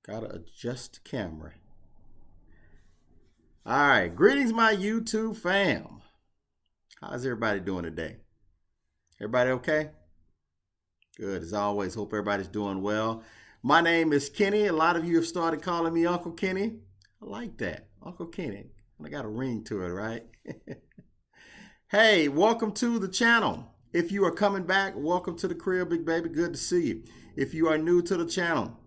Gotta adjust the camera. All right, greetings, my YouTube fam. How's everybody doing today? Everybody okay? Good, as always. Hope everybody's doing well. My name is Kenny. A lot of you have started calling me Uncle Kenny. I like that, Uncle Kenny. I got a ring to it, right? Hey, welcome to the channel. If you are coming back, welcome to the crib, big baby. Good to see you. If you are new to the channel,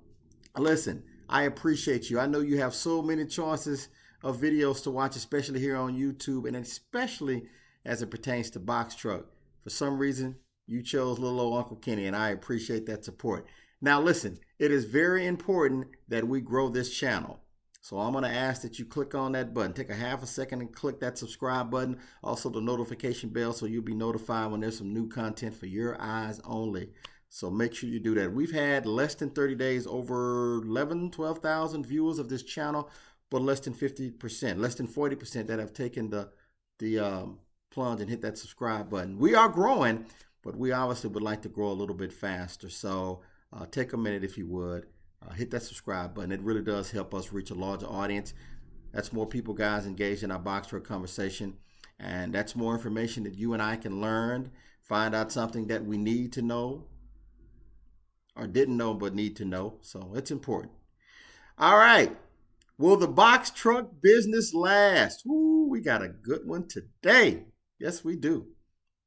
listen, I appreciate you. I know you have so many choices of videos to watch, especially here on YouTube, and especially as it pertains to box truck. For some reason, you chose little old Uncle Kenny, and I appreciate that support. Now, listen, it is very important that we grow this channel. So I'm going to ask that you click on that button. Take a half a second and click that subscribe button. Also the notification bell so you'll be notified when there's some new content for your eyes only. So make sure you do that. We've had less than 30 days, over 12,000 viewers of this channel, but less than 50%, less than 40% that have taken the plunge and hit that subscribe button. We are growing, but we obviously would like to grow a little bit faster. So take a minute if you would. Hit that subscribe button. It really does help us reach a larger audience. That's more people, guys, engaged in our box truck conversation. And that's more information that you and I can learn, find out something that we need to know or didn't know but need to know. So it's important. All right. Will the box truck business last? Ooh, we got a good one today. Yes, we do.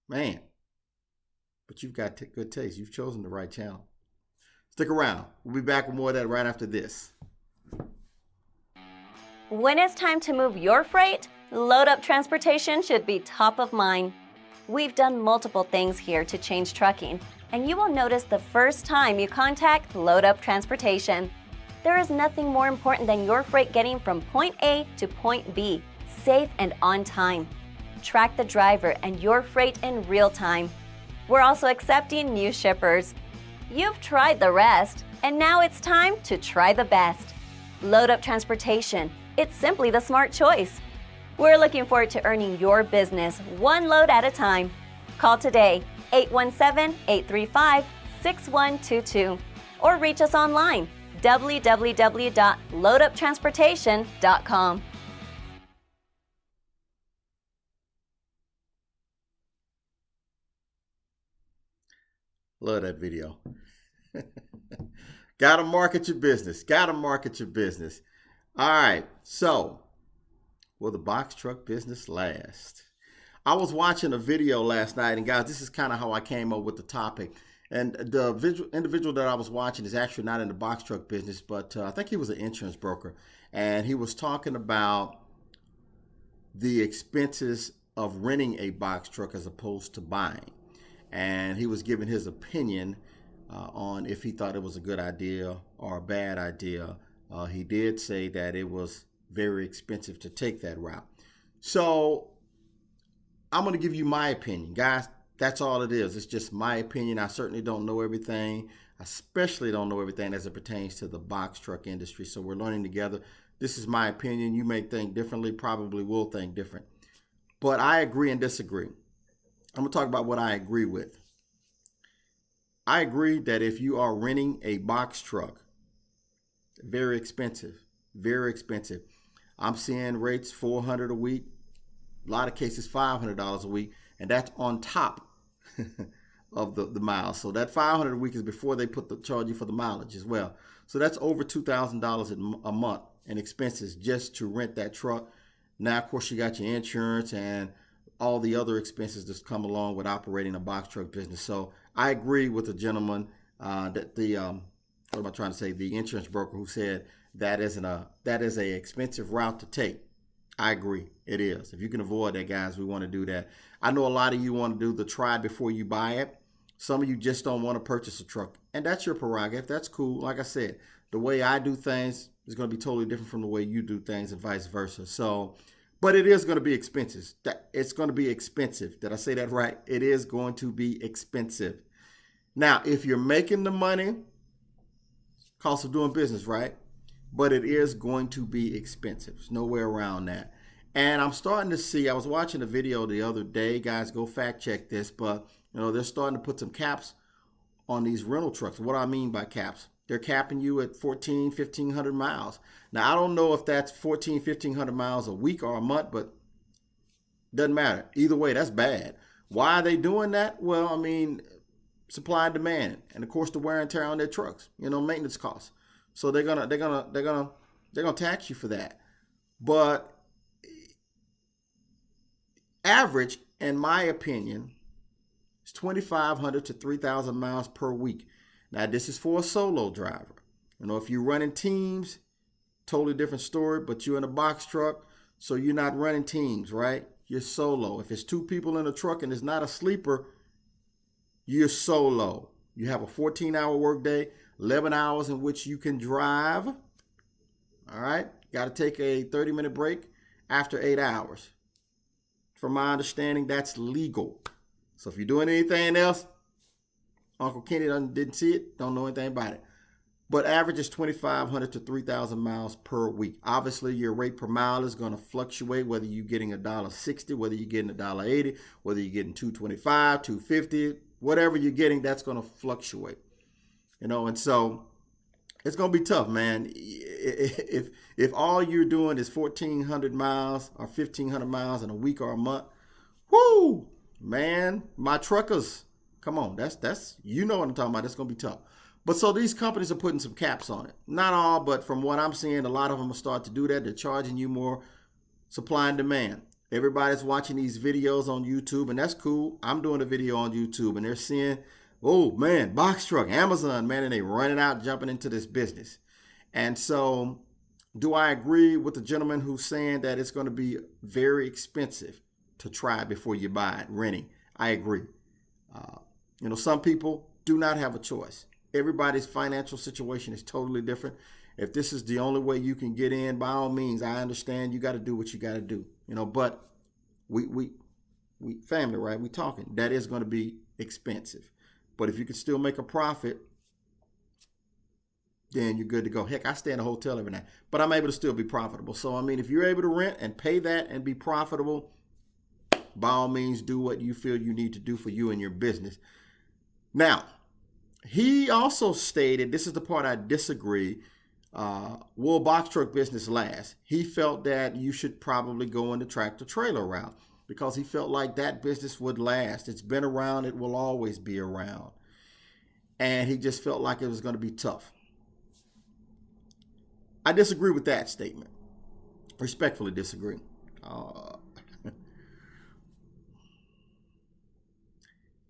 Man. But you've got good taste. You've chosen the right channel. Stick around. We'll be back with more of that right after this. When it's time to move your freight, Load Up Transportation should be top of mind. We've done multiple things here to change trucking, and you will notice the first time you contact Load Up Transportation. There is nothing more important than your freight getting from point A to point B, safe and on time. Track the driver and your freight in real time. We're also accepting new shippers. You've tried the rest, and now it's time to try the best. Load Up Transportation. It's simply the smart choice. We're looking forward to earning your business one load at a time. Call today, 817-835-6122, or reach us online, www.loaduptransportation.com. Love that video. Gotta market your business. Gotta market your business. All right. So, will the box truck business last? I was watching a video last night, and guys, this is kind of how I came up with the topic. And the individual that I was watching is actually not in the box truck business, but I think he was an insurance broker. And he was talking about the expenses of renting a box truck as opposed to buying. And he was giving his opinion on if he thought it was a good idea or a bad idea. He did say that it was very expensive to take that route. So I'm going to give you my opinion. Guys, that's all it is. It's just my opinion. I certainly don't know everything. I especially don't know everything as it pertains to the box truck industry. So we're learning together. This is my opinion. You may think differently, probably will think different. But I agree and disagree. I'm going to talk about what I agree with. I agree that if you are renting a box truck, very expensive, very expensive. I'm seeing rates $400 a week, a lot of cases $500 a week, and that's on top of the miles. So that $500 a week is before they charge you for the mileage as well. So that's over $2,000 a month in expenses just to rent that truck. Now, of course, you got your insurance and all the other expenses that come along with operating a box truck business. So I agree with the gentleman that the insurance broker who said that is a expensive route to take. I agree, it is. If you can avoid that, guys, we want to do that. I know a lot of you want to do the try before you buy it. Some of you just don't want to purchase a truck, and that's your prerogative. That's cool. Like I said, the way I do things is going to be totally different from the way you do things, and vice versa. So. But it is going to be expensive. It's going to be expensive. Did I say that right? It is going to be expensive. Now, if you're making the money, cost of doing business, right? But it is going to be expensive. There's no way around that. And I'm starting to see, I was watching a video the other day, guys, go fact check this, but they're starting to put some caps on these rental trucks. What do I mean by caps? They're capping you at 1,500 miles. Now, I don't know if that's 1,500 miles a week or a month, but doesn't matter. Either way, that's bad. Why are they doing that? Well, I mean, supply and demand, and of course the wear and tear on their trucks. Maintenance costs. So they're gonna tax you for that. But average, in my opinion, is 2,500 to 3,000 miles per week. Now, this is for a solo driver. If you're running teams, totally different story, but you're in a box truck, so you're not running teams, right? You're solo. If it's two people in a truck and it's not a sleeper, you're solo. You have a 14-hour workday, 11 hours in which you can drive. All right? Got to take a 30-minute break after 8 hours. From my understanding, that's legal. So if you're doing anything else, Uncle Kenny didn't see it, don't know anything about it. But average is 2,500 to 3,000 miles per week. Obviously, your rate per mile is going to fluctuate, whether you're getting $1.60, whether you're getting $1.80, whether you're getting $2.25, $2.50, whatever you're getting, that's going to fluctuate. And so it's going to be tough, man. If all you're doing is 1,400 miles or 1,500 miles in a week or a month, whoo, man, my truckers, come on, that's what I'm talking about. That's going to be tough. But so these companies are putting some caps on it. Not all, but from what I'm seeing, a lot of them will start to do that. They're charging you more, supply and demand. Everybody's watching these videos on YouTube, and that's cool. I'm doing a video on YouTube, and they're seeing, oh, man, box truck, Amazon, man, and they running out, jumping into this business. And so do I agree with the gentleman who's saying that it's going to be very expensive to try before you buy it, renting? I agree. Some people do not have a choice. Everybody's financial situation is totally different. If this is the only way you can get in, by all means, I understand you got to do what you got to do. But we family, right? We talking. That is going to be expensive. But if you can still make a profit, then you're good to go. Heck, I stay in a hotel every night, but I'm able to still be profitable. So, if you're able to rent and pay that and be profitable, by all means, do what you feel you need to do for you and your business. Now, he also stated, this is the part I disagree, will box truck business last? He felt that you should probably go in the tractor trailer route because he felt like that business would last. It's been around. It will always be around. And he just felt like it was going to be tough. I disagree with that statement. Respectfully disagree.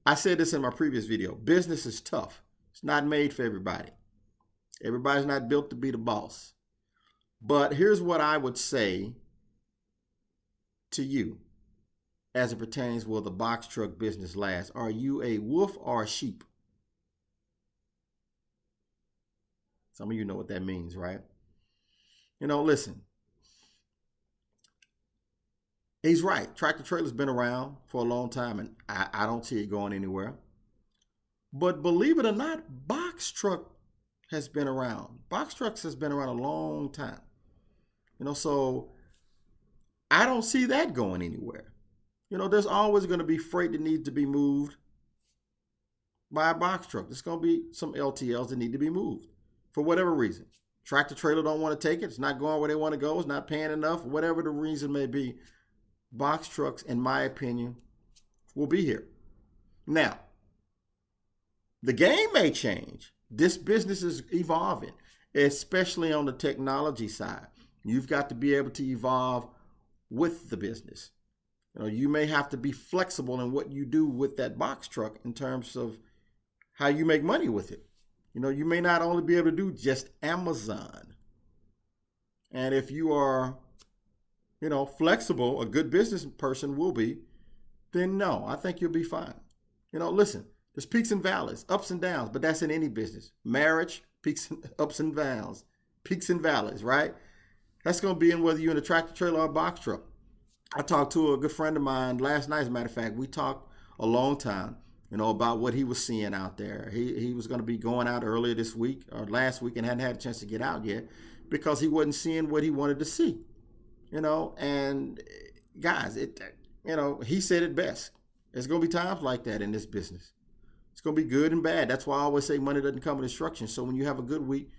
I said this in my previous video. Business is tough. It's not made for everybody. Everybody's not built to be the boss. But here's what I would say to you as it pertains, will the box truck business last? Are you a wolf or a sheep? Some of you know what that means, right? Listen. He's right. Tractor trailer's been around for a long time, and I don't see it going anywhere. But believe it or not, box truck has been around. Box trucks has been around a long time. So I don't see that going anywhere. There's always going to be freight that needs to be moved by a box truck. There's going to be some LTLs that need to be moved for whatever reason. Tractor trailer don't want to take it. It's not going where they want to go. It's not paying enough. Whatever the reason may be, box trucks, in my opinion, will be here. Now, the game may change. This business is evolving, especially on the technology side. You've got to be able to evolve with the business. You may have to be flexible in what you do with that box truck in terms of how you make money with it. You may not only be able to do just Amazon. And if you are, flexible, a good business person will be, then no, I think you'll be fine. Listen, there's peaks and valleys, ups and downs, but that's in any business. Marriage, peaks, ups and downs, peaks and valleys, right? That's going to be in whether you're in a tractor trailer or a box truck. I talked to a good friend of mine last night, as a matter of fact. We talked a long time, about what he was seeing out there. He was going to be going out earlier this week or last week and hadn't had a chance to get out yet because he wasn't seeing what he wanted to see. And guys, he said it best. There's going to be times like that in this business. It's going to be good and bad. That's why I always say money doesn't come with instructions. So when you have a good week,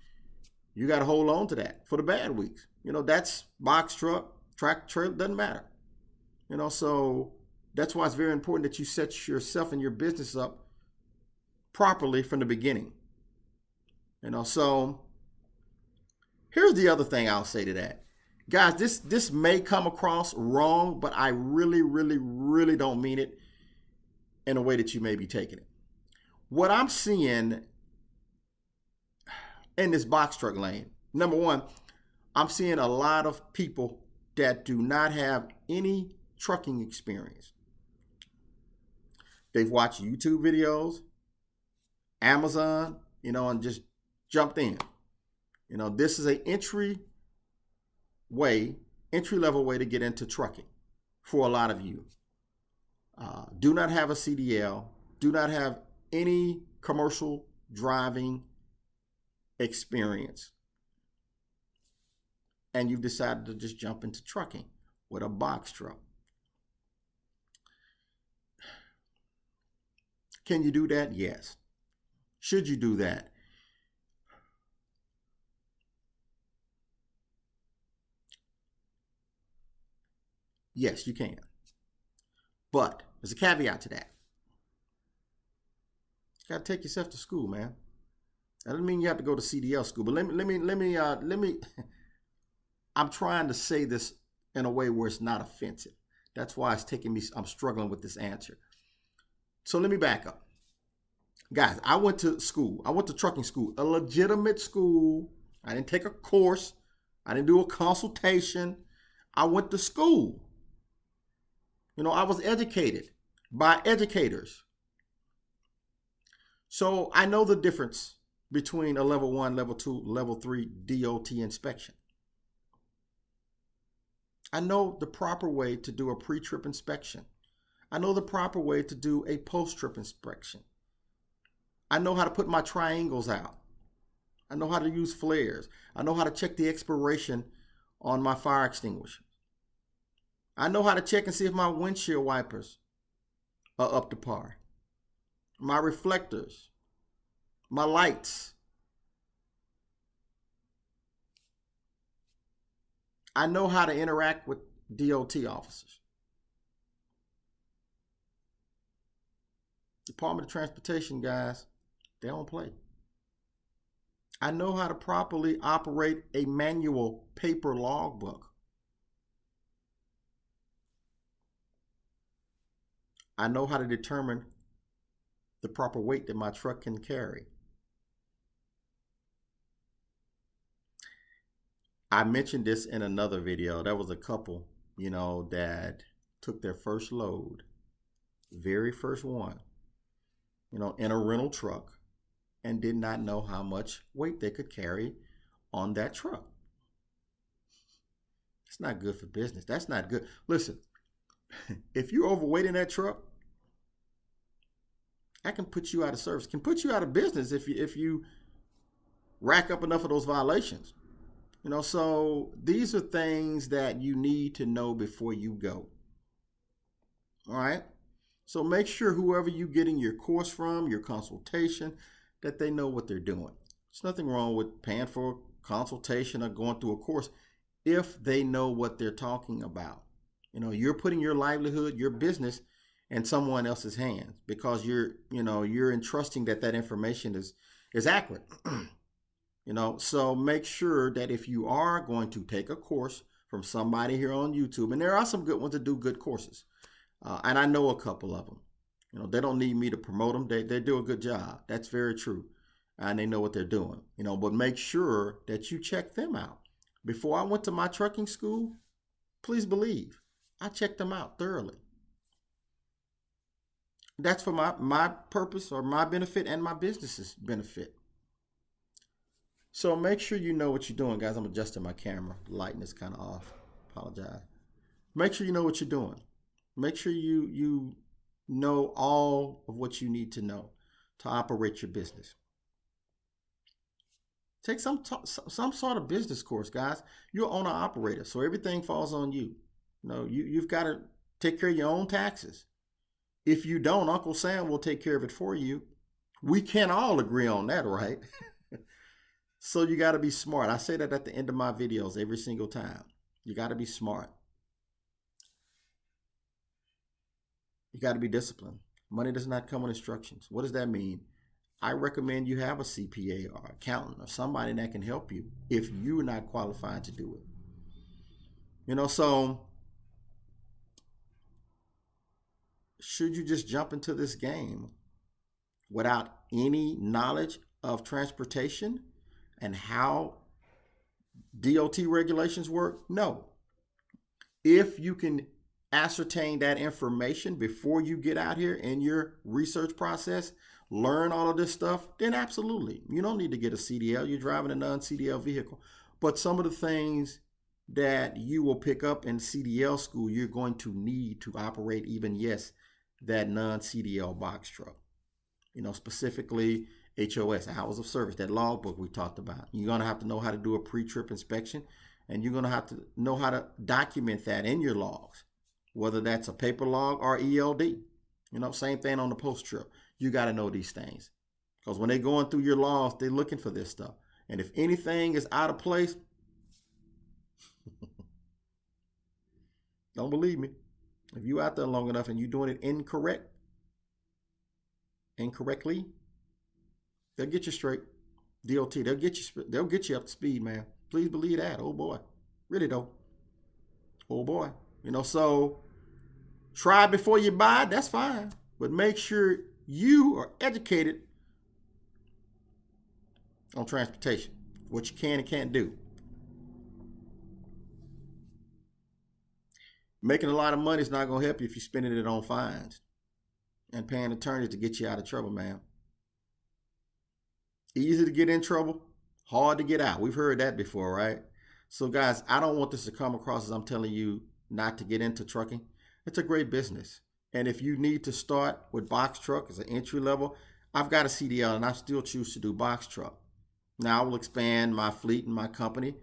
you got to hold on to that for the bad weeks. That's box truck, track trailer, doesn't matter. So that's why it's very important that you set yourself and your business up properly from the beginning. So here's the other thing I'll say to that. Guys, this may come across wrong, but I really, really, really don't mean it in a way that you may be taking it. What I'm seeing in this box truck lane, number one, I'm seeing a lot of people that do not have any trucking experience. They've watched YouTube videos, Amazon, and just jumped in. This is an entry level way to get into trucking for a lot of you. Do not have a CDL, do not have any commercial driving experience, and you've decided to just jump into trucking with a box truck. Can you do that? Yes. Should you do that? Yes, you can. But there's a caveat to that. You got to take yourself to school, man. That doesn't mean you have to go to CDL school, but let me I'm trying to say this in a way where it's not offensive. That's why I'm struggling with this answer. So let me back up. Guys, I went to school. I went to trucking school, a legitimate school. I didn't take a course. I didn't do a consultation. I went to school. I was educated by educators. So I know the difference between a level 1, level 2, level 3 D.O.T. inspection. I know the proper way to do a pre-trip inspection. I know the proper way to do a post-trip inspection. I know how to put my triangles out. I know how to use flares. I know how to check the expiration on my fire extinguisher. I know how to check and see if my windshield wipers are up to par. My reflectors, my lights. I know how to interact with D.O.T. officers. Department of Transportation guys, they don't play. I know how to properly operate a manual paper logbook. I know how to determine the proper weight that my truck can carry. I mentioned this in another video. There was a couple, that took their first load, very first one, in a rental truck, and did not know how much weight they could carry on that truck. It's not good for business. That's not good. Listen, if you're overweight in that truck, that can put you out of service, can put you out of business if you rack up enough of those violations. So these are things that you need to know before you go. All right. So make sure whoever you're getting your course from, your consultation, that they know what they're doing. There's nothing wrong with paying for a consultation or going through a course if they know what they're talking about. You're putting your livelihood, your business in someone else's hands because you're entrusting that information is accurate. So make sure that if you are going to take a course from somebody here on YouTube, and there are some good ones that do good courses, and I know a couple of them. They don't need me to promote them. They do a good job. That's very true, and they know what they're doing. But make sure that you check them out. Before I went to my trucking school, please believe I checked them out thoroughly. That's for my purpose or my benefit and my business's benefit. So make sure you know what you're doing, guys. I'm adjusting my camera. The lighting is kind of off. Apologize. Make sure you know what you're doing. Make sure you know all of what you need to know to operate your business. Take some sort of business course, guys. You're an owner operator, so everything falls on you. You've got to take care of your own taxes. If you don't, Uncle Sam will take care of it for you. We can all agree on that, right? So you got to be smart. I say that at the end of my videos every single time. You got to be smart. You got to be disciplined. Money does not come with instructions. What does that mean? I recommend you have a CPA or accountant or somebody that can help you if you're not qualified to do it. So should you just jump into this game without any knowledge of transportation and how DOT regulations work? No. If you can ascertain that information before you get out here in your research process, learn all of this stuff, then absolutely. You don't need to get a CDL. You're driving a non-CDL vehicle. But some of the things that you will pick up in CDL school, you're going to need to operate even, yes, that non-CDL box truck. Specifically HOS, hours of service, that logbook we talked about. You're going to have to know how to do a pre-trip inspection, and you're going to have to know how to document that in your logs, whether that's a paper log or ELD. Same thing on the post trip. You got to know these things, because when they're going through your logs, they're looking for this stuff. And if anything is out of place, don't believe me. If you're out there long enough and you're doing it incorrectly, they'll get you straight. DOT, they'll get you up to speed, man. Please believe that. Oh boy. Really though. Oh boy. So try before you buy, that's fine. But make sure you are educated on transportation, what you can and can't do. Making a lot of money is not going to help you if you're spending it on fines and paying attorneys to get you out of trouble, man. Easy to get in trouble, hard to get out. We've heard that before, right? So guys, I don't want this to come across as I'm telling you not to get into trucking. It's a great business. And if you need to start with box truck as an entry level, I've got a CDL and I still choose to do box truck. Now I will expand my fleet and my company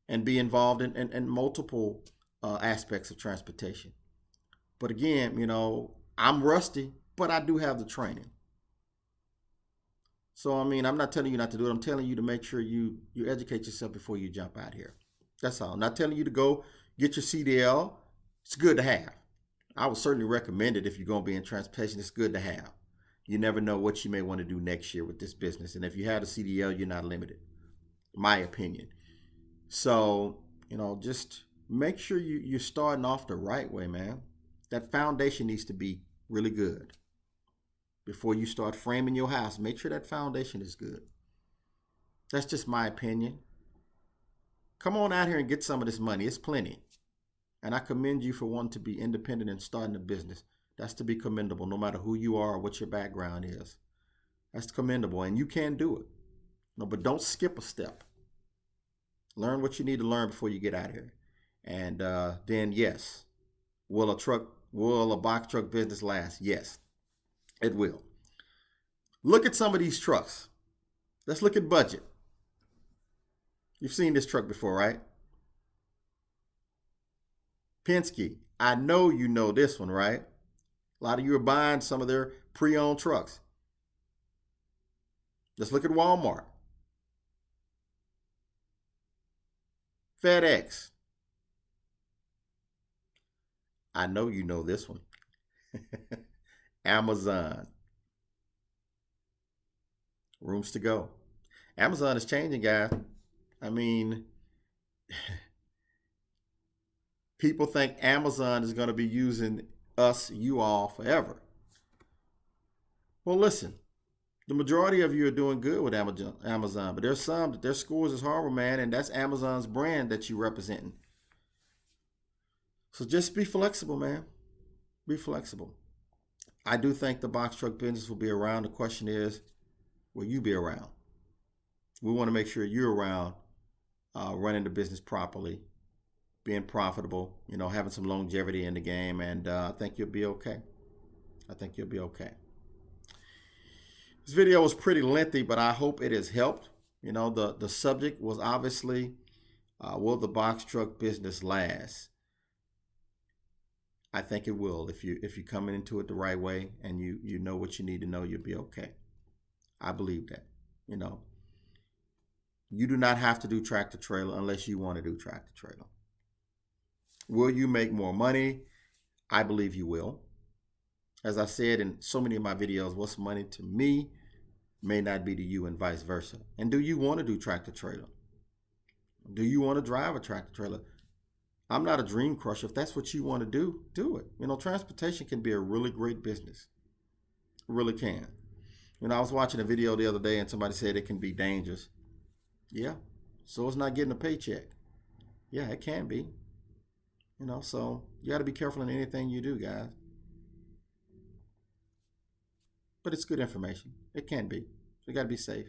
and be involved in multiple aspects of transportation. But again, I'm rusty, but I do have the training. So, I'm not telling you not to do it. I'm telling you to make sure you educate yourself before you jump out here. That's all. I'm not telling you to go get your CDL. It's good to have. I would certainly recommend it if you're going to be in transportation. It's good to have. You never know what you may want to do next year with this business. And if you have a CDL, you're not limited, in my opinion. So, just make sure you're starting off the right way, man. That foundation needs to be really good. Before you start framing your house, make sure that foundation is good. That's just my opinion. Come on out here and get some of this money. It's plenty. And I commend you for wanting to be independent and starting a business. That's to be commendable, no matter who you are or what your background is. That's commendable, and you can do it. But don't skip a step. Learn what you need to learn before you get out of here. And then, yes, will a box truck business last? Yes, it will. Look at some of these trucks. Let's look at budget. You've seen this truck before, right? Penske. I know you know this one, right? A lot of you are buying some of their pre-owned trucks. Let's look at Walmart. FedEx. I know you know this one. Amazon. Rooms to go. Amazon is changing, guys. People think Amazon is going to be using you all forever. Well, listen, the majority of you are doing good with Amazon, but there's some that their scores is horrible, man, and that's Amazon's brand that you're representing. So just be flexible, man. Be flexible. I do think the box truck business will be around. The question is, will you be around? We want to make sure you're around, running the business properly, being profitable, having some longevity in the game, and I think you'll be okay. This video was pretty lengthy, but I hope it has helped. The subject was obviously, will the box truck business last? I think it will. If you're coming into it the right way and you know what you need to know, you'll be okay. I believe that. You know, you do not have to do tractor trailer unless you want to do tractor trailer. Will you make more money? I believe you will. As I said in so many of my videos, what's money to me may not be to you, and vice versa. And do you want to do tractor trailer? Do you want to drive a tractor trailer? I'm not a dream crusher. If that's what you want to do it. You know, transportation can be a really great business. It really can. You know, I was watching a video the other day and somebody said it can be dangerous. Yeah. So it's not getting a paycheck. Yeah, it can be. You know, so you got to be careful in anything you do, guys. But it's good information. It can be. You got to be safe.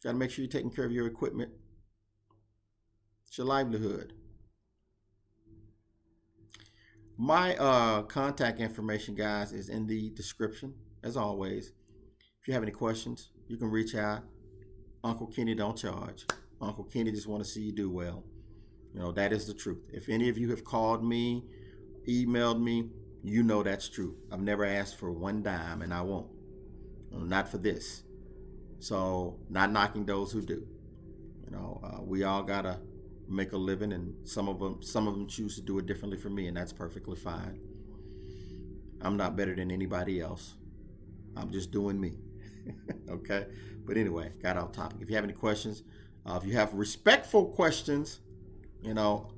Got to make sure you're taking care of your equipment. It's your livelihood. My contact information, guys, is in the description. As always, if you have any questions, you can reach out. Uncle Kenny don't charge. Uncle Kenny just want to see you do well. You know, that is the truth. If any of you have called me, emailed me, you know that's true. I've never asked for one dime, and I won't. Not for this. So, not knocking those who do. You know, we all gotta make a living, and some of them choose to do it differently from me, and that's perfectly fine. I'm not better than anybody else. I'm just doing me. Okay? But anyway, got off topic. If you have any questions, if you have respectful questions, you know,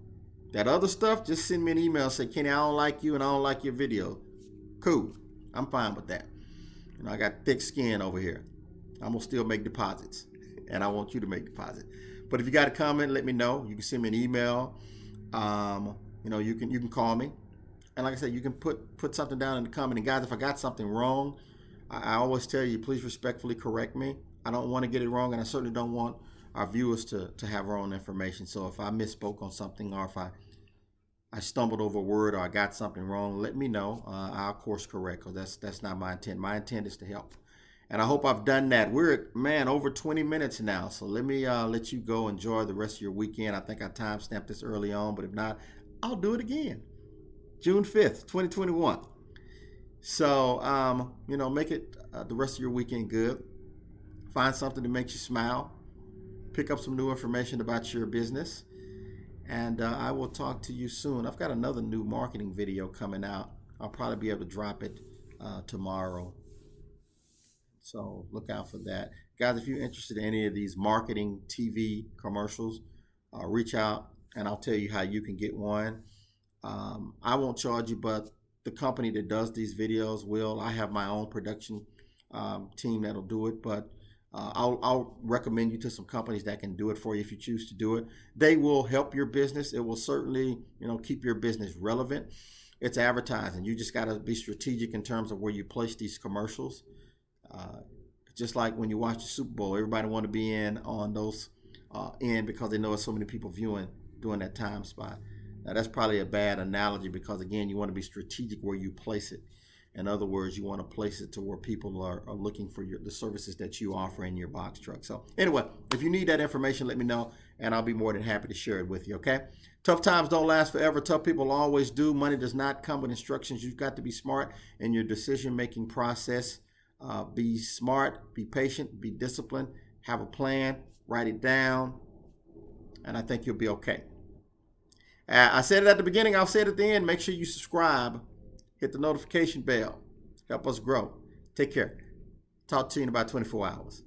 that other stuff, just send me an email. Say, Kenny, I don't like you and I don't like your video. Cool. I'm fine with that. You know, I got thick skin over here. I'm going to still make deposits. And I want you to make deposits. But if you got a comment, let me know. You can send me an email. You know, you can call me. And like I said, you can put something down in the comment. And guys, if I got something wrong, I always tell you, please respectfully correct me. I don't want to get it wrong, and I certainly don't want our viewers to have wrong information. So if I misspoke on something, or if I stumbled over a word, or I got something wrong, let me know. I'll course correct, because that's not my intent. My intent is to help. And I hope I've done that. We're at, man, over 20 minutes now. So let me let you go enjoy the rest of your weekend. I think I time-stamped this early on, but if not, I'll do it again. June 5th, 2021. So, you know, make it the rest of your weekend good. Find something that makes you smile. Pick up some new information about your business. And I will talk to you soon. I've got another new marketing video coming out. I'll probably be able to drop it tomorrow. So look out for that. Guys, if you're interested in any of these marketing TV commercials, reach out and I'll tell you how you can get one. I won't charge you, but the company that does these videos will. I have my own production team that'll do it, but I'll recommend you to some companies that can do it for you if you choose to do it. They will help your business. It will certainly, you know, keep your business relevant. It's advertising. You just got to be strategic in terms of where you place these commercials. Just like when you watch the Super Bowl, everybody want to be in on those because they know there's so many people viewing during that time spot. Now that's probably a bad analogy because again, you want to be strategic where you place it. In other words, you want to place it to where people are looking for the services that you offer in your box truck. So anyway, if you need that information, let me know, and I'll be more than happy to share it with you, okay? Tough times don't last forever. Tough people always do. Money does not come with instructions. You've got to be smart in your decision-making process. Be smart, be patient, be disciplined, have a plan, write it down, and I think you'll be okay. I said it at the beginning, I'll say it at the end. Make sure you subscribe. Hit the notification bell. Help us grow. Take care. Talk to you in about 24 hours.